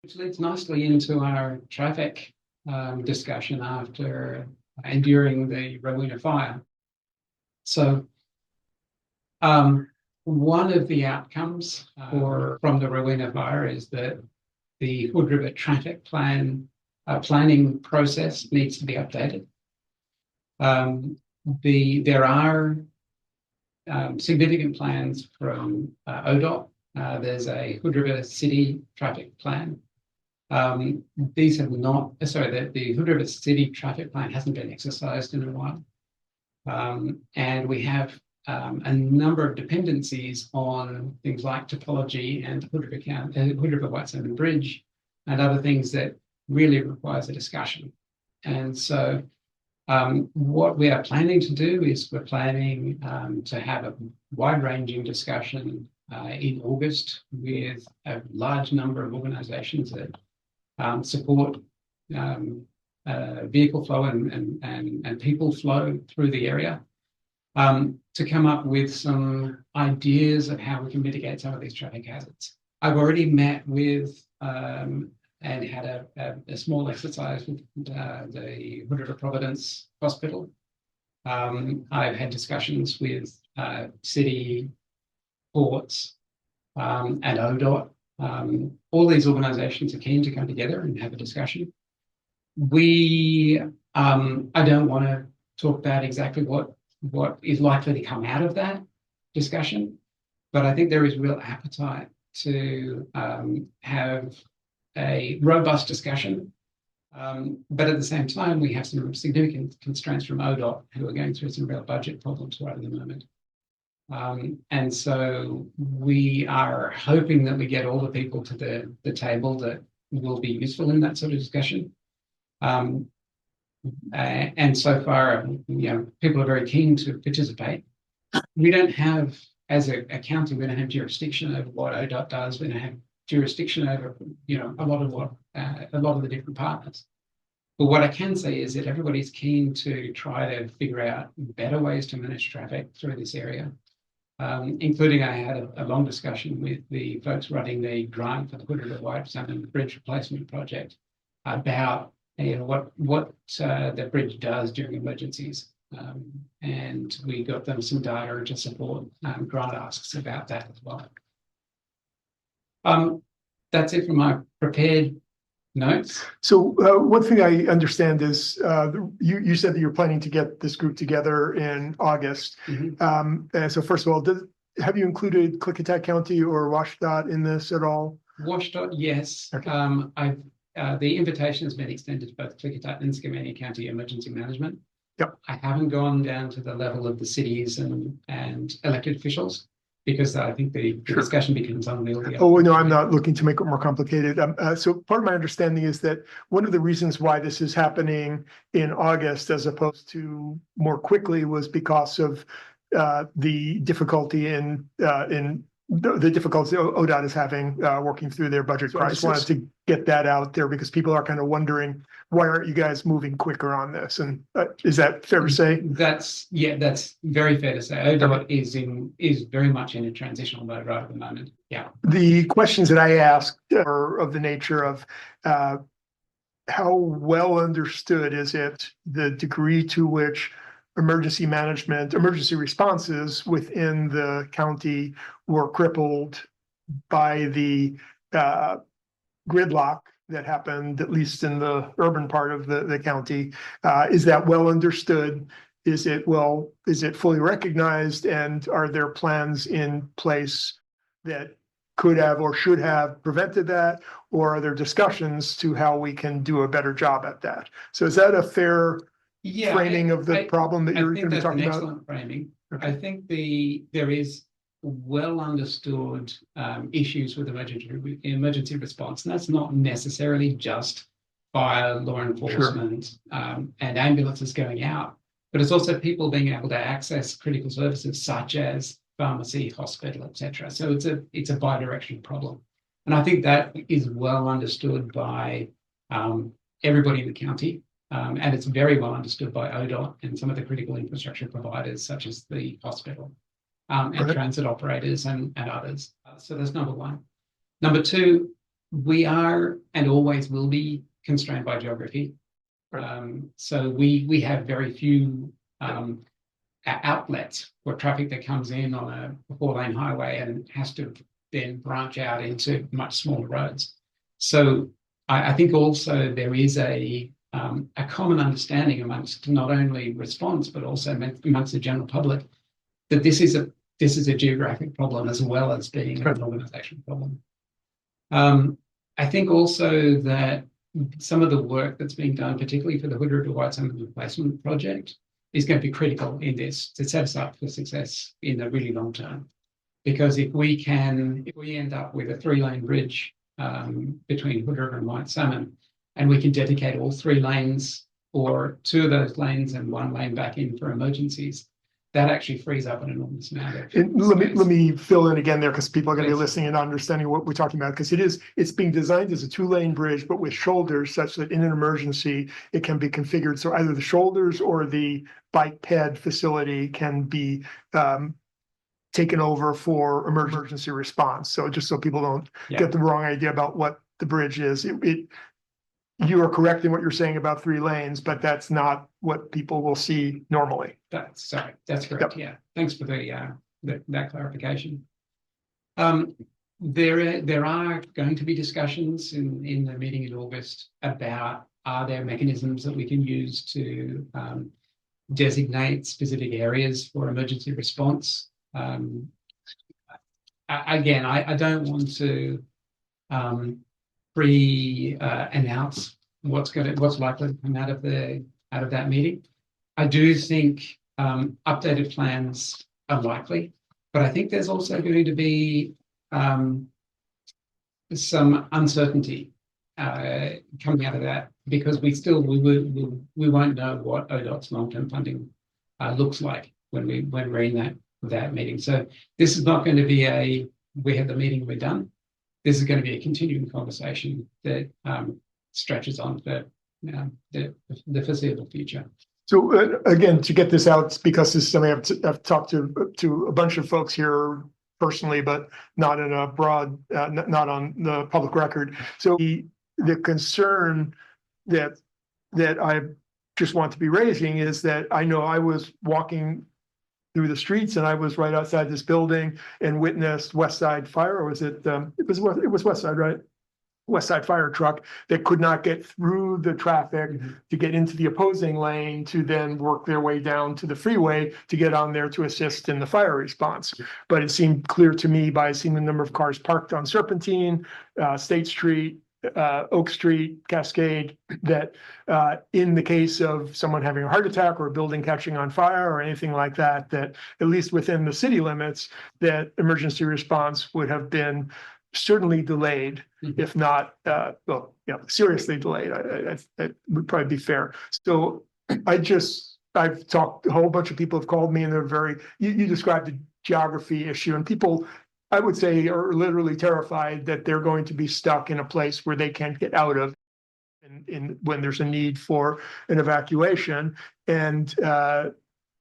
Which leads nicely into our traffic discussion after and during the Rowena fire. So one of the outcomes from the Rowena fire is that the Hood River traffic planning process needs to be updated. There are significant plans from ODOT. There's a Hood River City traffic plan. These have not, the Hood River City traffic plan hasn't been exercised in a while. And we have a number of dependencies on things like topology and Hood River Whitestone Bridge and other things that really requires a discussion. And so what we are planning to do is we're planning to have a wide-ranging discussion in August with a large number of organisations that support vehicle flow and people flow through the area, to come up with some ideas of how we can mitigate some of these traffic hazards. I've already met with and had a small exercise with the Hood River Providence Hospital. I've had discussions with city, ports, and ODOT. All these organisations are keen to come together and have a discussion. I don't want to talk about exactly what is likely to come out of that discussion, but I think there is real appetite to have a robust discussion. But at the same time, we have some significant constraints from ODOT, who are going through some real budget problems right at the moment. And so we are hoping that we get all the people to the table that will be useful in that sort of discussion. And so far, people are very keen to participate. We don't have, as a county, we don't have jurisdiction over what ODOT does. We don't have jurisdiction over, a lot of the different partners. But what I can say is that everybody's keen to try to figure out better ways to manage traffic through this area. Including I had a long discussion with the folks running the grant for the Hood River Whitestone Bridge Replacement Project about what the bridge does during emergencies. And we got them some data to support grant asks about that as well. That's it for my prepared notes. So one thing I understand is you said that you're planning to get this group together in August. Mm-hmm. And so first of all, have you included Klickitat County or WashDOT in this at all? WashDOT, yes. Okay. The invitation has been extended to both Klickitat and Skamania County Emergency Management. Yep. I haven't gone down to the level of the cities and elected officials, because I think the discussion becomes unwieldy. Oh, no, I'm not looking to make it more complicated. So part of my understanding is that one of the reasons why this is happening in August as opposed to more quickly was because of the difficulty in the difficulties ODOT is having working through their budget crisis. I just wanted to get that out there because people are kind of wondering, why aren't you guys moving quicker on this? And is that fair to say? That's very fair to say. ODOT is very much in a transitional mode right at the moment. Yeah. The questions that I asked are of the nature of how well understood is it the degree to which emergency responses within the county were crippled by the gridlock that happened, at least in the urban part of the county. Is that well understood? Is it fully recognized? And are there plans in place that could have or should have prevented that? Or are there discussions to how we can do a better job at that? So is that a fair framing of the problem that you're going to be talking about? Excellent framing. Okay. I think there is well understood issues with emergency response, and that's not necessarily just fire, law enforcement, and ambulances going out, but it's also people being able to access critical services such as pharmacy, hospital, etc. So it's a bi-directional problem, and I think that is well understood by everybody in the county. And it's very well understood by ODOT and some of the critical infrastructure providers, such as the hospital and transit operators and others. So that's number one. Number two, we are and always will be constrained by geography. So we have very few outlets for traffic that comes in on a 4-lane highway and has to then branch out into much smaller roads. So I think also there is a common understanding amongst not only response but also amongst the general public that this is a geographic problem as well as being an organizational problem. I think also that some of the work that's being done, particularly for the Hood River White Salmon Replacement Project, is going to be critical in this to set us up for success in the really long term. Because if we end up with a 3-lane bridge between Hood River and White Salmon, and we can dedicate all 3 lanes or 2 of those lanes and 1 lane back in for emergencies, that actually frees up an enormous amount of space. Let me fill in again there, because people are going to be listening and understanding what we're talking about, because it's being designed as a 2-lane bridge, but with shoulders such that in an emergency it can be configured so either the shoulders or the bike ped facility can be taken over for emergency response. So just so people don't get the wrong idea about what the bridge is, you are correct in what you're saying about 3 lanes, but that's not what people will see normally. That's correct. Yeah, thanks for that clarification. There are going to be discussions in the meeting in August about, are there mechanisms that we can use to designate specific areas for emergency response. Again, I don't want to announce what's likely to come out of that meeting. I do think updated plans are likely, but I think there's also going to be some uncertainty coming out of that, because we won't know what ODOT's long-term funding looks like when we're in that meeting. So this is not going to be we have the meeting, we're done. This is going to be a continuing conversation that stretches on for the foreseeable future. So again, to get this out, because this is something I've talked to a bunch of folks here personally, but not in a broad, not on the public record. So the concern that I just want to be raising is that I know I was walking through the streets and I was right outside this building and witnessed West Side Fire, or was it? It was West Side, right? West Side Fire truck that could not get through the traffic to get into the opposing lane to then work their way down to the freeway to get on there to assist in the fire response. But it seemed clear to me by seeing the number of cars parked on Serpentine, State Street, Oak Street, Cascade, that in the case of someone having a heart attack or a building catching on fire or anything like that, that at least within the city limits, that emergency response would have been certainly delayed, if not, seriously delayed. That would probably be fair. So I've talked, a whole bunch of people have called me and they're you described the geography issue, and people, I would say, are literally terrified that they're going to be stuck in a place where they can't get out of when there's a need for an evacuation. And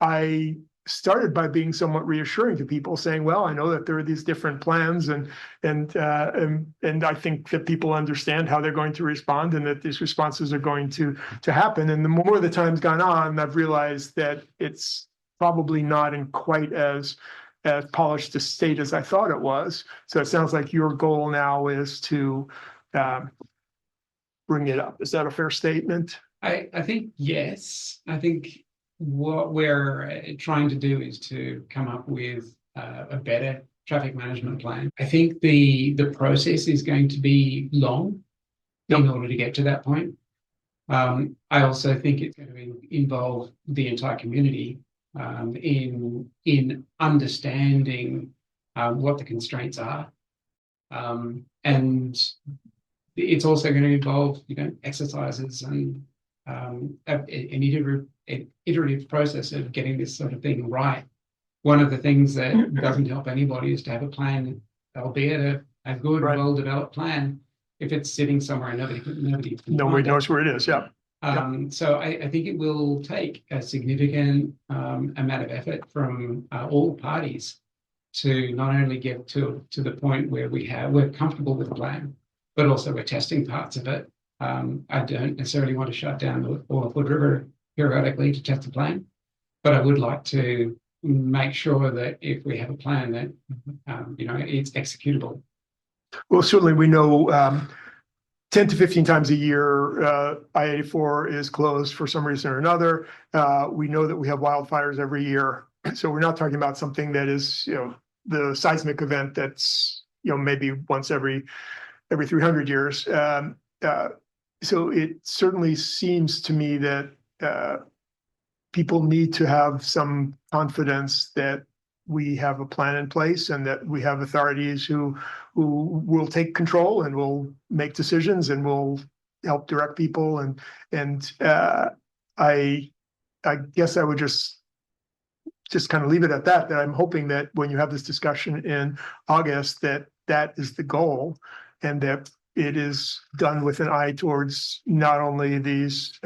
I started by being somewhat reassuring to people, saying, well, I know that there are these different plans, and I think that people understand how they're going to respond and that these responses are going to happen. And the more the time's gone on, I've realized that it's probably not in quite as polished a state as I thought it was. So it sounds like your goal now is to bring it up. Is that a fair statement? I think yes. I think what we're trying to do is to come up with a better traffic management plan. I think the process is going to be long in order to get to that point. I also think it's going to involve the entire community in understanding what the constraints are, and it's also going to involve exercises and an iterative process of getting this sort of thing right. One of the things that doesn't help anybody is to have a plan, albeit a good, well-developed plan, if it's sitting somewhere and nobody knows where it is. Yeah. So I think it will take a significant amount of effort from all parties to not only get to the point where we're comfortable with the plan, but also we're testing parts of it. I don't necessarily want to shut down all of Hood River periodically to test the plan, but I would like to make sure that if we have a plan that, it's executable. Well, certainly we know 10 to 15 times a year, I-84 is closed for some reason or another. We know that we have wildfires every year. So we're not talking about something that is, the seismic event that's, maybe once every 300 years. So it certainly seems to me that people need to have some confidence that we have a plan in place and that we have authorities who will take control and will make decisions and will help direct people. And I guess I would just kind of leave it at that I'm hoping that when you have this discussion in August, that is the goal, and that it is done with an eye towards not only these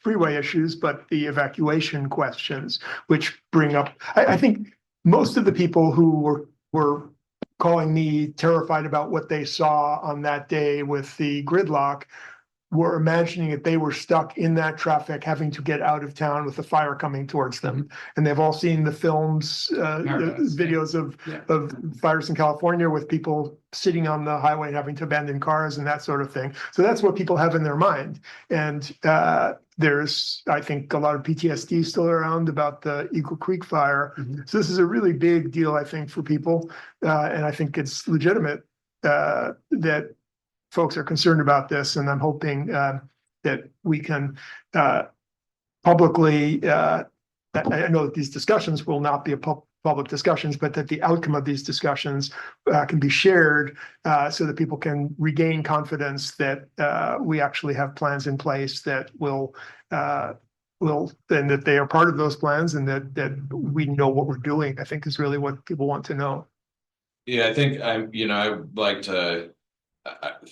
freeway issues, but the evacuation questions, which bring up, I think most of the people who were calling me terrified about what they saw on that day with the gridlock were imagining that they were stuck in that traffic, having to get out of town with the fire coming towards them. And they've all seen the films, videos of fires in California with people sitting on the highway and having to abandon cars and that sort of thing. So that's what people have in their mind. And there's, I think, a lot of PTSD still around about the Eagle Creek fire. So this is a really big deal, I think, for people. And I think it's legitimate that folks are concerned about this, and I'm hoping that we can publicly, I know that these discussions will not be public discussions, but that the outcome of these discussions can be shared so that people can regain confidence that we actually have plans in place that will and that they are part of those plans, and that we know what we're doing, I think is really what people want to know. Yeah, I think I would like to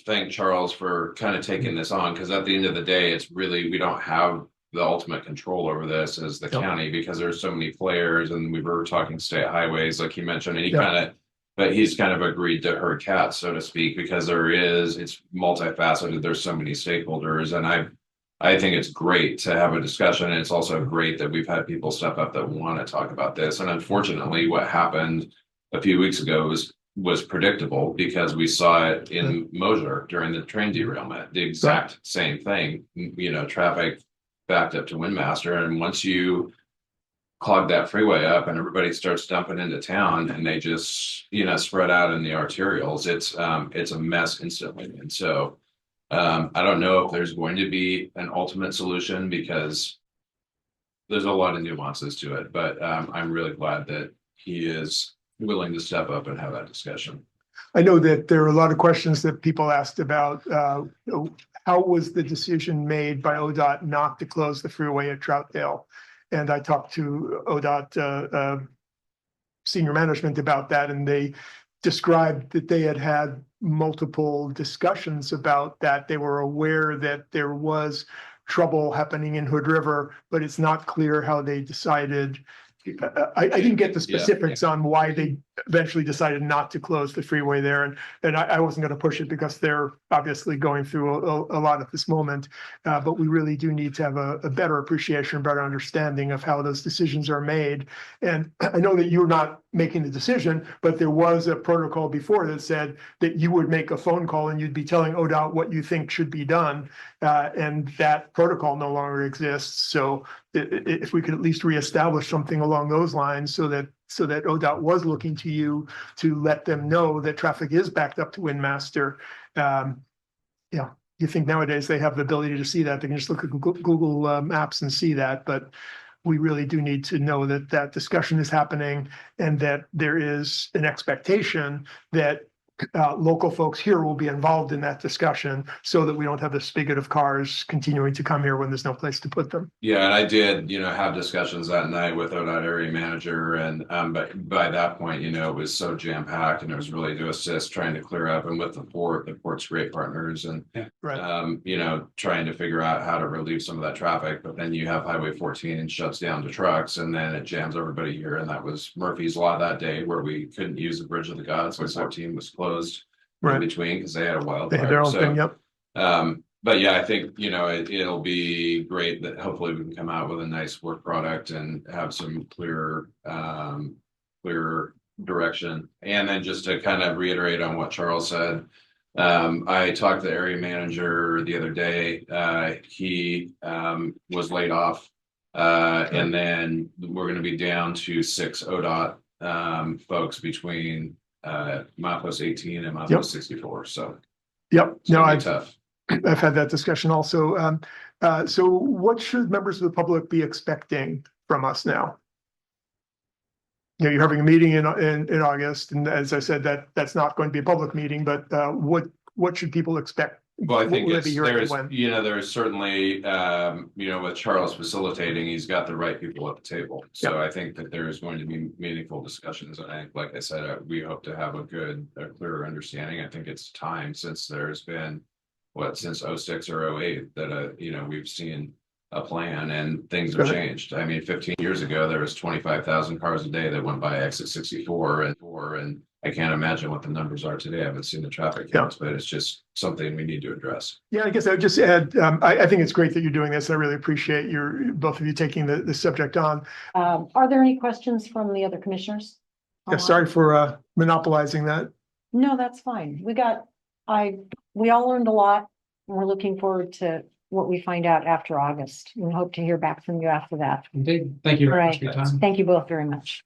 thank Charles for kind of taking this on, because at the end of the day, it's really, we don't have the ultimate control over this as the county, because there's so many players, and we were talking state highways, like he mentioned, and he's kind of agreed to herd cats, so to speak, because it's multifaceted. There's so many stakeholders, and I think it's great to have a discussion. And it's also great that we've had people step up that want to talk about this. And unfortunately, what happened a few weeks ago was predictable, because we saw it in Mosier during the train derailment, the exact same thing. Traffic backed up to Windmaster, and once you clog that freeway up and everybody starts dumping into town and they just spread out in the arterials, it's a mess instantly. And so I don't know if there's going to be an ultimate solution, because there's a lot of nuances to it, but I'm really glad that he is willing to step up and have that discussion. I know that there are a lot of questions that people asked about how was the decision made by ODOT not to close the freeway at Troutdale? And I talked to ODOT senior management about that, and they described that they had multiple discussions about that. They were aware that there was trouble happening in Hood River, but it's not clear how they decided. I didn't get the specifics on why they eventually decided not to close the freeway there, and I wasn't going to push it, because they're obviously going through a lot at this moment. But we really do need to have a better appreciation, a better understanding of how those decisions are made. And I know that you're not making the decision, but there was a protocol before that said that you would make a phone call and you'd be telling ODOT what you think should be done, and that protocol no longer exists. So if we could at least reestablish something along those lines, so that ODOT was looking to you to let them know that traffic is backed up to Windmaster. You think nowadays they have the ability to see that. They can just look at Google Maps and see that, but we really do need to know that that discussion is happening, and that there is an expectation that local folks here will be involved in that discussion, so that we don't have this spigot of cars continuing to come here when there's no place to put them. Yeah, and I did, have discussions that night with ODOT area manager, and but by that point, it was so jam packed, and it was really to assist trying to clear up, and with the port's great partners, and trying to figure out how to relieve some of that traffic. But then you have Highway 14 shuts down to trucks, and then it jams everybody here, and that was Murphy's Law that day, where we couldn't use the Bridge of the Gods, so 14 was closed. Right. in between because they had a They had their wildfire. own thing, So, yep. but yeah, I think, it'll be great that hopefully we can come out with a nice work product and have some clear direction. And then just to kind of reiterate on what Charles said, I talked to the area manager the other day. He was laid off. And then we're going to be down to 6 ODOT folks between milepost 18 and milepost 64. So yep. it's No, gonna be tough. I've had that discussion also. So what should members of the public be expecting from us now? You know, you're having a meeting in August, and as I said, that's not going to be a public meeting, but what should people expect? Well, I think What will they be hearing there's, when? there's certainly, with Charles facilitating, he's got the right people at the table. So I think that there's going to be meaningful discussions. And like I said, we hope to have a clearer understanding. I think it's time since there's been, since 06 or 08 that, we've seen a plan and things have changed. I mean, 15 years ago, there was 25,000 cars a day that went by exit 64 and I can't imagine what the numbers are today. I haven't seen the traffic counts, but it's just something we need to address. Yeah, I guess I would just add, I think it's great that you're doing this. I really appreciate both of you taking the subject on. Are there any questions from the other commissioners? Yeah, sorry for monopolizing that. No, that's fine. We all learned a lot. And we're looking forward to what we find out after August. We hope to hear back from you after that. Indeed. Thank you very much for your time. Thank you both very much.